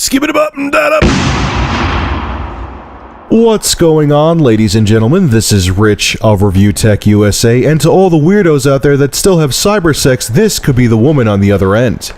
Skip it up and that up. What's going on, ladies and gentlemen? This is Rich of Review Tech USA, and to all the weirdos out there that still have cybersex, this could be the woman on the other end.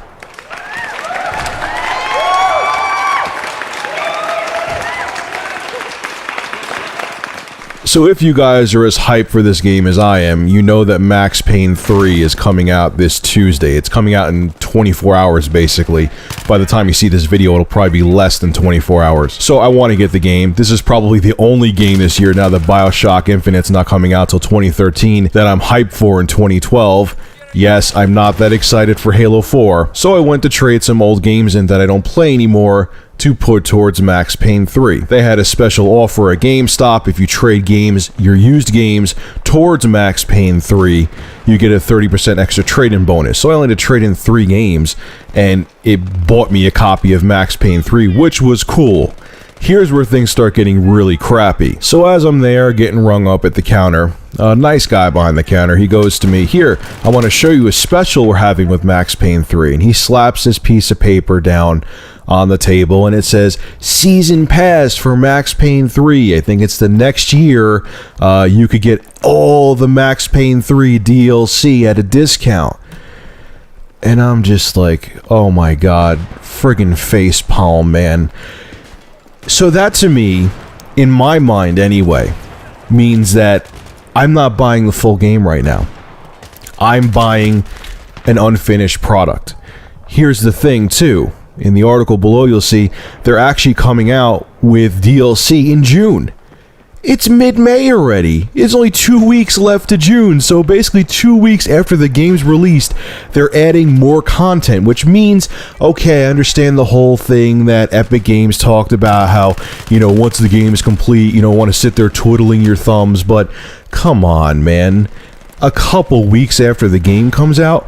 So if you guys are as hyped for this game as I am, you know that Max Payne 3 is coming out this Tuesday. It's coming out in 24 hours, basically. By the time you see this video, it'll probably be less than 24 hours. So I want to get the game. This is probably the only game this year, now that BioShock Infinite's not coming out till 2013, that I'm hyped for in 2012. Yes, I'm not that excited for Halo 4, so I went to trade some old games in that I don't play anymore to put towards Max Payne 3. They had a special offer at GameStop. If you trade games, your used games, towards Max Payne 3, you get a 30% extra trade-in bonus. So I only had to trade in 3 games, and it bought me a copy of Max Payne 3, which was cool. Here's where things start getting really crappy. So as I'm there, getting rung up at the counter, a nice guy behind the counter, he goes to me, "Here, I want to show you a special we're having with Max Payne 3. And he slaps this piece of paper down on the table, and it says, "Season Pass for Max Payne 3. I think it's the next year, you could get all the Max Payne 3 DLC at a discount." And I'm just like, oh my god, friggin' facepalm, man. So that, to me, in my mind anyway, means that I'm not buying the full game right now. I'm buying an unfinished product. Here's the thing, too. In the article below, you'll see they're actually coming out with DLC in June. It's mid-May already. It's only 2 weeks left to June, so basically 2 weeks after the game's released, they're adding more content, which means, okay, I understand the whole thing that Epic Games talked about, how, you know, once the game is complete, you don't want to sit there twiddling your thumbs, but come on, man. A couple weeks after the game comes out,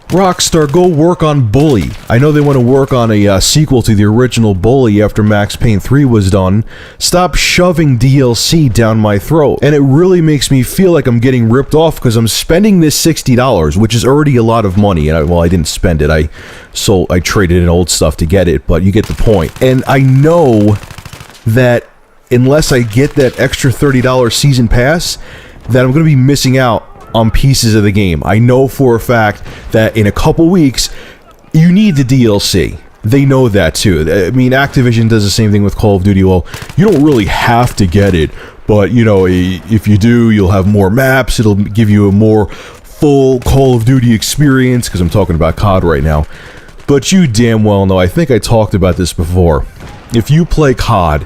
Rockstar, go work on Bully. I know they want to work on a sequel to the original Bully after Max Payne 3 was done. Stop shoving DLC down my throat. And it really makes me feel like I'm getting ripped off because I'm spending this $60, which is already a lot of money. And I didn't spend it. I traded in old stuff to get it, but you get the point. And I know that unless I get that extra $30 season pass, that I'm going to be missing out on pieces of the game. I know for a fact that in a couple weeks, you need the DLC. They know that too. I mean, Activision does the same thing with Call of Duty. Well, you don't really have to get it, but, you know, if you do, you'll have more maps. It'll give you a more full Call of Duty experience, because I'm talking about COD right now. But you damn well know, I think I talked about this before, if you play COD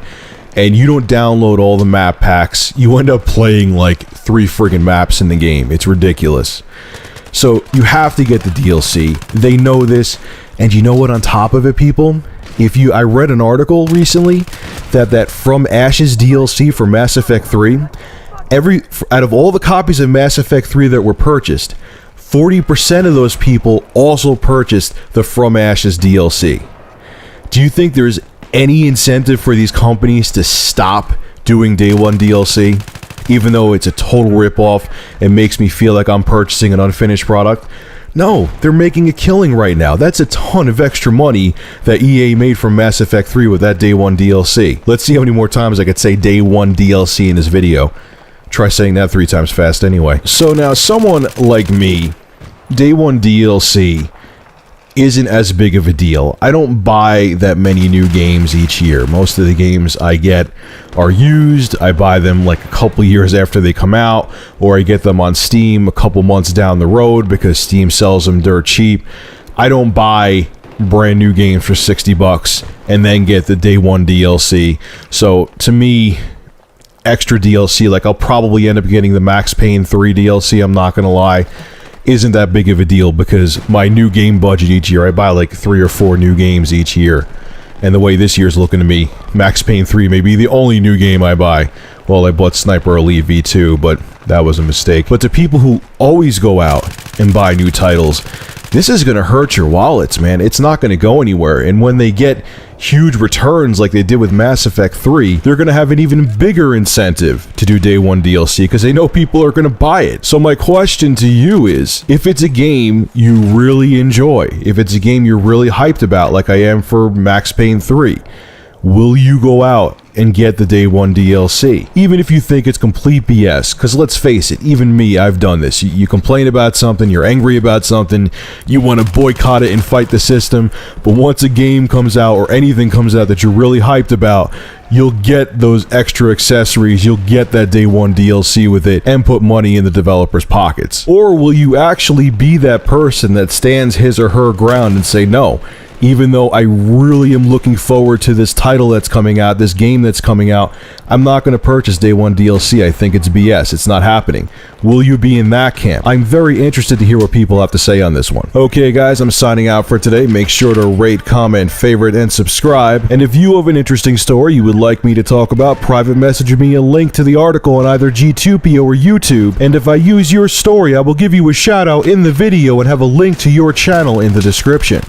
and you don't download all the map packs, you end up playing like 3 friggin' maps in the game. It's ridiculous. So you have to get the DLC. They know this, and you know what, on top of it, people? I read an article recently that From Ashes DLC for Mass Effect 3, out of all the copies of Mass Effect 3 that were purchased, 40% of those people also purchased the From Ashes DLC. Do you think there's any incentive for these companies to stop doing day one DLC, even though it's a total ripoff and makes me feel like I'm purchasing an unfinished product? No, they're making a killing right now. That's a ton of extra money that EA made from Mass Effect 3 with that day one DLC. Let's see how many more times I could say day one DLC in this video. Try saying that 3 times fast anyway. So now, someone like me, day one DLC isn't as big of a deal. I don't buy that many new games each year. Most of the games I get are used. I buy them like a couple years after they come out, or I get them on Steam a couple months down the road because Steam sells them dirt cheap. I don't buy brand new games for $60 and then get the day one DLC. So to me, extra DLC, like I'll probably end up getting the Max Payne 3 DLC, I'm not gonna lie, isn't that big of a deal because my new game budget each year, I buy like 3 or 4 new games each year. And the way this year's looking to me, Max Payne 3 may be the only new game I buy. Well, I bought Sniper Elite V2, but that was a mistake. But to people who always go out and buy new titles, this is going to hurt your wallets, man. It's not going to go anywhere. And when they get huge returns like they did with Mass Effect 3, they're going to have an even bigger incentive to do day one DLC because they know people are going to buy it. So my question to you is, if it's a game you really enjoy, if it's a game you're really hyped about like I am for Max Payne 3, will you go out and get the day one DLC? Even if you think it's complete BS, because let's face it, even me, I've done this. You complain about something, you're angry about something, you want to boycott it and fight the system, but once a game comes out or anything comes out that you're really hyped about, you'll get those extra accessories, you'll get that day one DLC with it, and put money in the developer's pockets. Or will you actually be that person that stands his or her ground and say, no, even though I really am looking forward to this title that's coming out, this game that's coming out, I'm not going to purchase day one DLC. I think it's BS. It's not happening. Will you be in that camp? I'm very interested to hear what people have to say on this one. Okay, guys, I'm signing out for today. Make sure to rate, comment, favorite, and subscribe. And if you have an interesting story you would like me to talk about, private message me a link to the article on either Gtopia or YouTube. And if I use your story, I will give you a shout out in the video and have a link to your channel in the description.